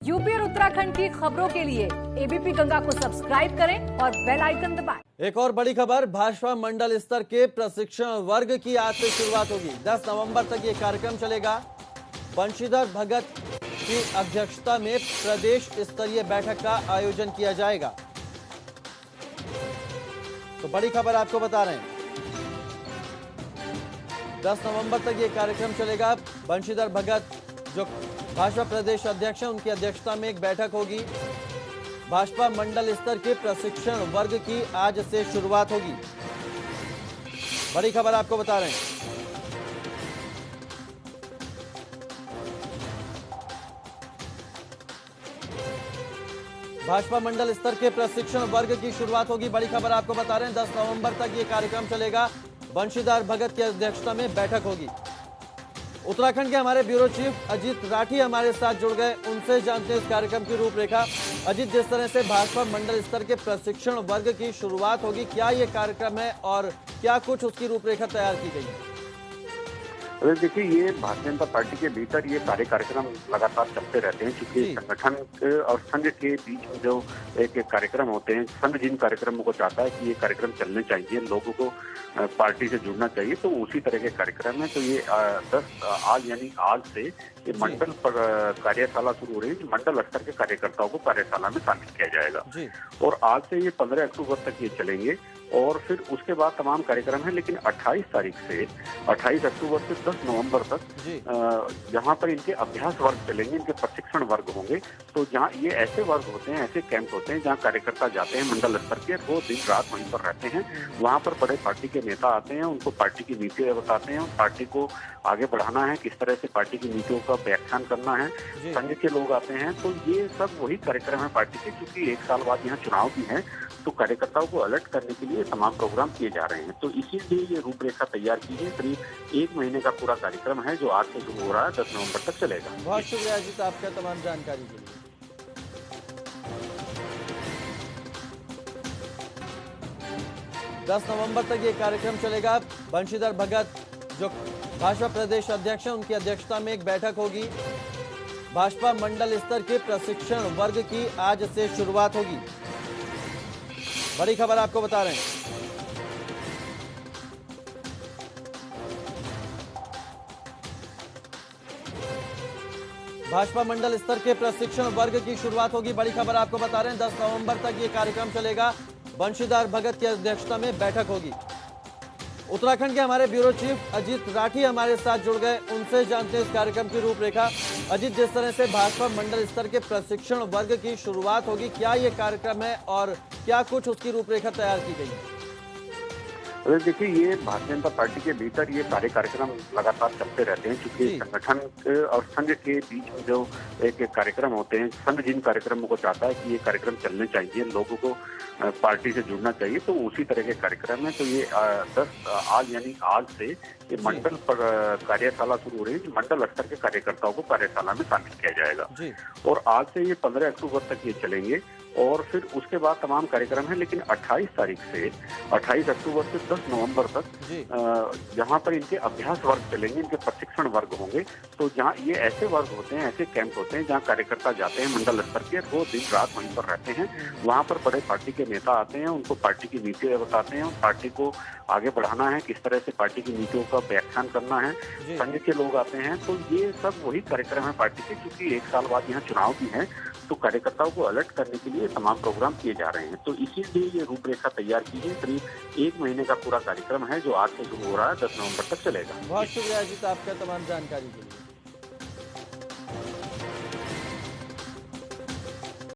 UP और उत्तराखंड की खबरों के लिए एबीपी गंगा को सब्सक्राइब करें और बेल आइकन दबाएं। एक और बड़ी खबर, भाजपा मंडल स्तर के प्रशिक्षण वर्ग की आज से शुरुआत होगी। 10 नवंबर तक ये कार्यक्रम चलेगा। बंशीधर भगत की अध्यक्षता में प्रदेश स्तरीय बैठक का आयोजन किया जाएगा। तो बड़ी खबर आपको बता रहे हैं, 10 नवंबर तक ये कार्यक्रम चलेगा। बंशीधर भगत जो भाजपा प्रदेश अध्यक्ष हैं, उनकी अध्यक्षता में एक बैठक होगी। भाजपा मंडल स्तर के प्रशिक्षण वर्ग की आज से शुरुआत होगी। बड़ी खबर आपको बता रहे हैं, भाजपा मंडल स्तर के प्रशिक्षण वर्ग की शुरुआत होगी। बड़ी खबर आपको बता रहे हैं, 10 नवंबर तक ये कार्यक्रम चलेगा। बंशीधर भगत की अध्यक्षता में बैठक होगी। उत्तराखंड के हमारे ब्यूरो चीफ अजीत राठी हमारे साथ जुड़ गए, उनसे जानते हैं इस कार्यक्रम की रूपरेखा। अजीत, जिस तरह से भाजपा मंडल स्तर के प्रशिक्षण वर्ग की शुरुआत होगी, क्या ये कार्यक्रम है और क्या कुछ उसकी रूपरेखा तैयार की गई है? देखिए, ये भारतीय जनता पार्टी के भीतर ये सारे कार्यक्रम लगातार चलते रहते हैं, क्योंकि संगठन और संघ के बीच में जो एक कार्यक्रम होते हैं, संघ जिन कार्यक्रमों को चाहता है कि ये कार्यक्रम चलने चाहिए, लोगों को पार्टी से जुड़ना चाहिए, तो उसी तरह के कार्यक्रम है। तो ये 10 आज यानी आज से ये मंडल कार्यशाला शुरू हो रही है। मंडल स्तर के कार्यकर्ताओं को कार्यशाला में शामिल किया जाएगा और आज से ये 15 अक्टूबर तक ये चलेंगे और फिर उसके बाद तमाम कार्यक्रम है। लेकिन 28 अक्टूबर से 10 नवंबर तक जहाँ पर इनके अभ्यास वर्ग चलेंगे, इनके प्रशिक्षण वर्ग होंगे। तो जहाँ ये ऐसे वर्ग होते हैं, ऐसे कैंप होते हैं जहाँ कार्यकर्ता जाते हैं मंडल स्तर के, वो दिन रात वहीं पर रहते हैं। वहाँ पर बड़े पार्टी के नेता आते हैं, उनको पार्टी की नीतियाँ बताते हैं, पार्टी को आगे बढ़ाना है, किस तरह से पार्टी की नीतियों का व्याख्यान करना है। संघ के लोग आते हैं। तो ये सब वही कार्यक्रम है पार्टी के, क्योंकि एक साल बाद यहाँ चुनाव भी है, तो कार्यकर्ताओं को अलर्ट करने के लिए तमाम प्रोग्राम किए जा रहे हैं। तो इसीलिए ये रूपरेखा तैयार की है। करीब 1 महीने का पूरा कार्यक्रम है जो आज से शुरू हो रहा है, 10 नवंबर तक चलेगा। बहुत शुक्रिया अजीत आपका तमाम जानकारी के लिए। 10 नवंबर तक ये कार्यक्रम चलेगा। बंशीधर भगत जो भाजपा प्रदेश अध्यक्ष हैं, उनकी अध्यक्षता में एक बैठक होगी। भाजपा मंडल स्तर के प्रशिक्षण वर्ग की आज से शुरुआत होगी। बड़ी खबर आपको बता रहे हैं, भाजपा मंडल स्तर के प्रशिक्षण वर्ग की शुरुआत होगी। बड़ी खबर आपको बता रहे हैं, 10 नवंबर तक ये कार्यक्रम चलेगा। बंशीधर भगत की अध्यक्षता में बैठक होगी। उत्तराखंड के हमारे ब्यूरो चीफ अजीत राठी हमारे साथ जुड़ गए, उनसे जानते हैं इस कार्यक्रम की रूपरेखा। अजीत, जिस तरह से भाजपा मंडल स्तर के प्रशिक्षण वर्ग की शुरुआत होगी, क्या ये कार्यक्रम है और क्या कुछ उसकी रूपरेखा तैयार की गई है? देखिए, ये भारतीय जनता पार्टी के भीतर ये सारे कार्यक्रम लगातार चलते रहते हैं, क्योंकि संगठन और संघ के बीच में जो एक कार्यक्रम होते हैं, संघ जिन कार्यक्रमों को चाहता है कि ये कार्यक्रम चलने चाहिए, लोगों को पार्टी से जुड़ना चाहिए, तो उसी तरह के कार्यक्रम है। तो ये 10 आज यानी आज से ये मंडल कार्यशाला शुरू हो रही है। मंडल स्तर के कार्यकर्ताओं को कार्यशाला में शामिल किया जाएगा और आज से ये 15 अक्टूबर तक ये चलेंगे और फिर उसके बाद तमाम कार्यक्रम है। लेकिन 28 अक्टूबर से 10 नवंबर तक जहाँ पर इनके अभ्यास वर्ग चलेंगे, इनके प्रशिक्षण वर्ग होंगे। तो जहाँ ये ऐसे वर्ग होते हैं, ऐसे कैंप होते हैं जहाँ कार्यकर्ता जाते हैं मंडल स्तर के, वो दिन रात वहीं पर रहते हैं। वहाँ पर बड़े पार्टी के नेता आते हैं, उनको पार्टी की नीतियाँ बताते हैं, पार्टी को आगे बढ़ाना है, किस तरह से पार्टी की नीतियों का व्याख्यान करना है। संघ के लोग आते हैं। तो ये सब वही कार्यक्रम है पार्टी के, क्योंकि एक साल बाद यहाँ चुनाव भी है, तो कार्यकर्ताओं को अलर्ट करने के लिए तमाम प्रोग्राम किए जा रहे हैं। तो इसीलिए ये रूपरेखा तैयार की है। करीब 1 महीने का पूरा कार्यक्रम है जो आज से शुरू हो रहा है, 10 नवंबर तक चलेगा। बहुत शुक्रिया अजीत आपका तमाम जानकारी के लिए।